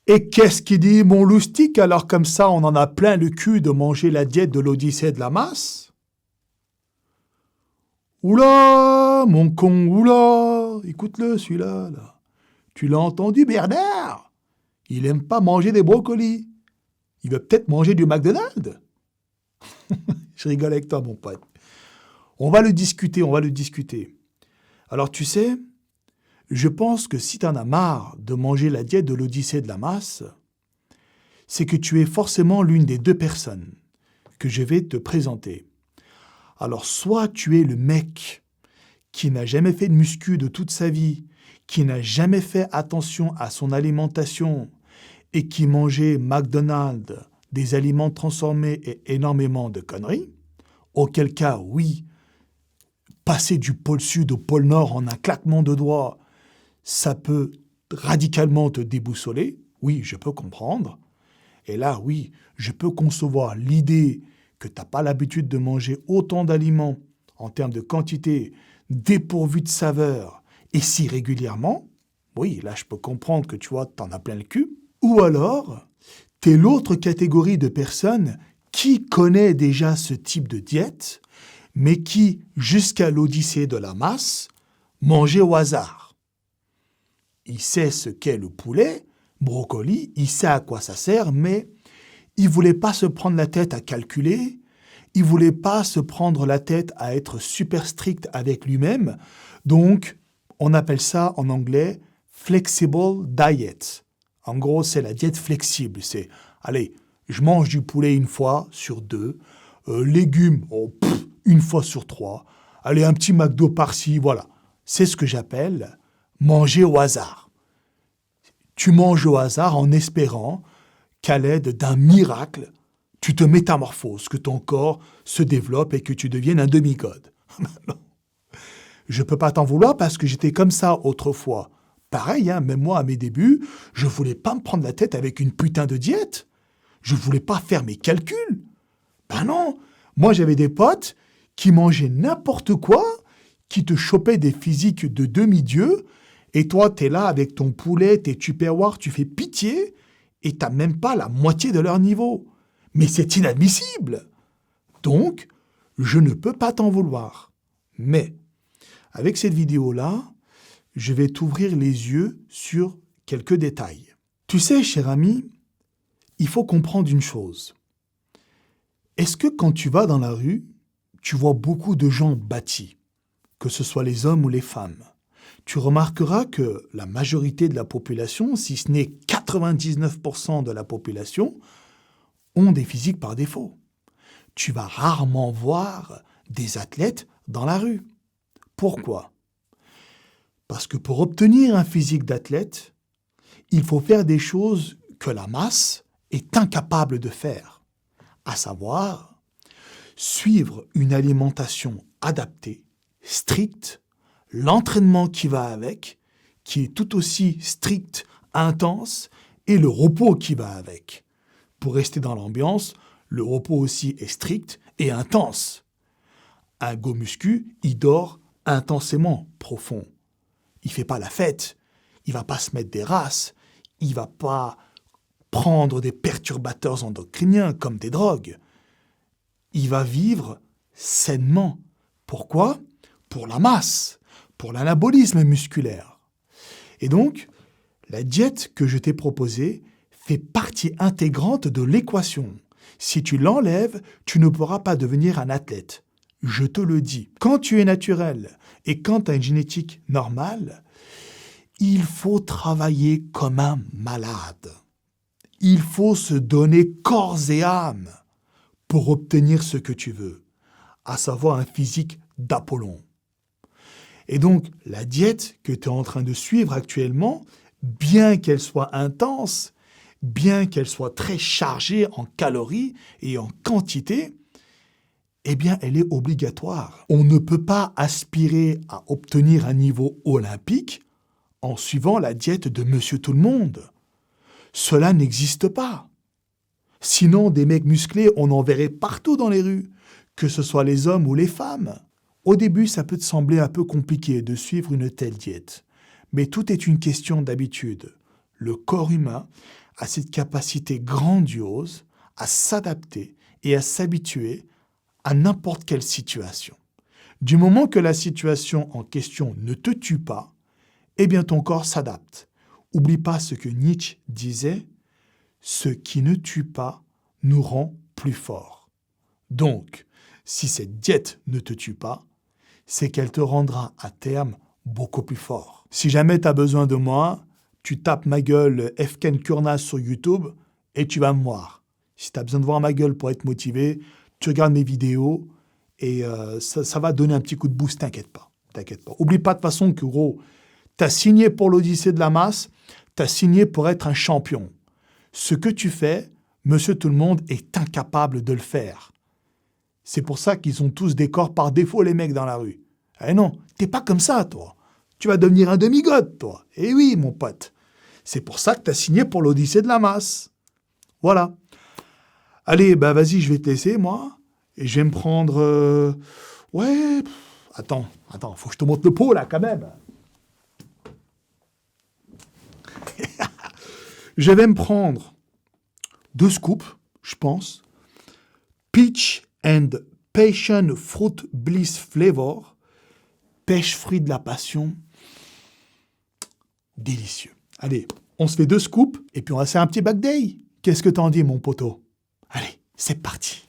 Et qu'est-ce qu'il dit, mon loustic? Alors comme ça, on en a plein le cul de manger la diète de l'Odyssée de la masse. Oula, mon con, oula, écoute-le celui-là. Là. Tu l'as entendu, Bernard? Il aime pas manger des brocolis. Il veut peut-être manger du McDonald's. Je rigole avec toi, mon pote. On va le discuter. Alors tu sais, je pense que si tu en as marre de manger la diète de l'Odyssée de la masse, c'est que tu es forcément l'une des deux personnes que je vais te présenter. Alors soit tu es le mec qui n'a jamais fait de muscu de toute sa vie, qui n'a jamais fait attention à son alimentation et qui mangeait McDonald's, des aliments transformés et énormément de conneries, auquel cas, oui, passer du pôle sud au pôle nord en un claquement de doigts, ça peut radicalement te déboussoler. Oui, je peux comprendre. Et là, oui, je peux concevoir l'idée que tu n'as pas l'habitude de manger autant d'aliments en termes de quantité, dépourvus de saveur, et si régulièrement. Oui, là, je peux comprendre que tu vois, t'en as plein le cul. Ou alors, t'es l'autre catégorie de personnes qui connaît déjà ce type de diète, mais qui, jusqu'à l'Odyssée de la masse, mangeait au hasard. Il sait ce qu'est le poulet, brocoli, il sait à quoi ça sert, mais il voulait pas se prendre la tête à calculer, il voulait pas se prendre la tête à être super strict avec lui-même, donc on appelle ça en anglais « flexible diet ». En gros, c'est la diète flexible, c'est « allez, je mange du poulet une fois sur 2, légumes, une fois sur 3, allez, un petit McDo par-ci, voilà ». C'est ce que j'appelle manger au hasard. Tu manges au hasard en espérant qu'à l'aide d'un miracle, tu te métamorphoses, que ton corps se développe et que tu deviennes un demi-god. Je peux pas t'en vouloir parce que j'étais comme ça autrefois. Pareil, même moi, à mes débuts, je voulais pas me prendre la tête avec une putain de diète. Je voulais pas faire mes calculs. Ben non, moi j'avais des potes qui mangeaient n'importe quoi, qui te chopaient des physiques de demi-dieux, et toi, t'es là avec ton poulet, tes tupperwares, tu fais pitié, et t'as même pas la moitié de leur niveau. Mais c'est inadmissible. Donc, je ne peux pas t'en vouloir. Mais, avec cette vidéo-là, je vais t'ouvrir les yeux sur quelques détails. Tu sais, cher ami, il faut comprendre une chose. Est-ce que quand tu vas dans la rue, tu vois beaucoup de gens bâtis, que ce soit les hommes ou les femmes? Tu remarqueras que la majorité de la population, si ce n'est 99% de la population, ont des physiques par défaut. Tu vas rarement voir des athlètes dans la rue. Pourquoi? Parce que pour obtenir un physique d'athlète, il faut faire des choses que la masse est incapable de faire, à savoir suivre une alimentation adaptée, stricte, l'entraînement qui va avec, qui est tout aussi strict, intense, et le repos qui va avec. Pour rester dans l'ambiance, le repos aussi est strict et intense. Un go muscu, il dort intensément profond. Il fait pas la fête, il va pas se mettre des races, il va pas prendre des perturbateurs endocriniens comme des drogues. Il va vivre sainement. Pourquoi? Pour la masse, pour l'anabolisme musculaire. Et donc, la diète que je t'ai proposée fait partie intégrante de l'équation. Si tu l'enlèves, tu ne pourras pas devenir un athlète. Je te le dis. Quand tu es naturel et quand tu as une génétique normale, il faut travailler comme un malade. Il faut se donner corps et âme pour obtenir ce que tu veux, à savoir un physique d'Apollon. Et donc, la diète que tu es en train de suivre actuellement, bien qu'elle soit intense, bien qu'elle soit très chargée en calories et en quantité, eh bien, elle est obligatoire. On ne peut pas aspirer à obtenir un niveau olympique en suivant la diète de Monsieur Tout-le-Monde. Cela n'existe pas. Sinon, des mecs musclés, on en verrait partout dans les rues, que ce soit les hommes ou les femmes. Au début, ça peut te sembler un peu compliqué de suivre une telle diète, mais tout est une question d'habitude. Le corps humain a cette capacité grandiose à s'adapter et à s'habituer à n'importe quelle situation. Du moment que la situation en question ne te tue pas, eh bien ton corps s'adapte. Oublie pas ce que Nietzsche disait, « Ce qui ne tue pas nous rend plus forts ». Donc, si cette diète ne te tue pas, c'est qu'elle te rendra à terme beaucoup plus fort. Si jamais tu as besoin de moi, tu tapes ma gueule Efken Kurnas sur YouTube et tu vas me voir. Si tu as besoin de voir ma gueule pour être motivé, tu regardes mes vidéos et ça va donner un petit coup de boost, t'inquiète pas. Oublie pas de toute façon que, gros, tu as signé pour l'Odyssée de la masse, tu as signé pour être un champion. Ce que tu fais, monsieur tout le monde est incapable de le faire. C'est pour ça qu'ils ont tous des corps par défaut, les mecs dans la rue. Eh non, t'es pas comme ça, toi. Tu vas devenir un demi-god, toi. Eh oui, mon pote. C'est pour ça que tu as signé pour l'Odyssée de la masse. Voilà. Allez, vas-y, je vais te laisser, moi. Et je vais me prendre... Ouais... Attends, faut que je te montre le pot, là, quand même. Je vais me prendre 2 scoops, je pense. Peach and Passion Fruit Bliss Flavor. Pêche fruit de la passion. Délicieux. Allez, on se fait 2 scoops et puis on va se faire un petit back day. Qu'est-ce que t'en dis, mon poteau? Allez, c'est parti.